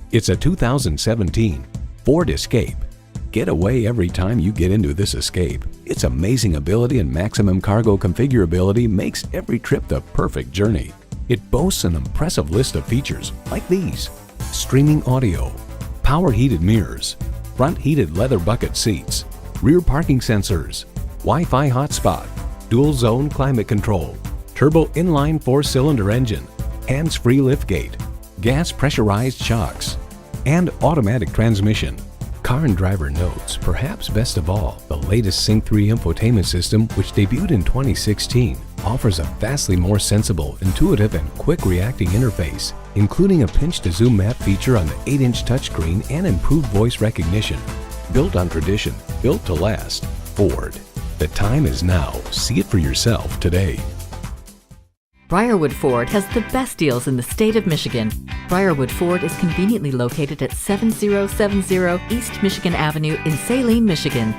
It's a 2017 Ford Escape. Get away every time you get into this Escape. Its amazing ability and maximum cargo configurability makes every trip the perfect journey. It boasts an impressive list of features like these: streaming audio, power heated mirrors, front heated leather bucket seats, rear parking sensors, Wi-Fi hotspot, dual zone climate control, turbo inline 4-cylinder engine, hands-free liftgate, gas pressurized shocks, and automatic transmission. Car and Driver notes, perhaps best of all, the latest Sync 3 infotainment system, which debuted in 2016, offers a vastly more sensible, intuitive, and quick-reacting interface, including a pinch-to-zoom map feature on the 8-inch touchscreen and improved voice recognition. Built on tradition, built to last. Ford. The time is now. See it for yourself today. Briarwood Ford has the best deals in the state of Michigan. Briarwood Ford is conveniently located at 7070 East Michigan Avenue in Saline, Michigan.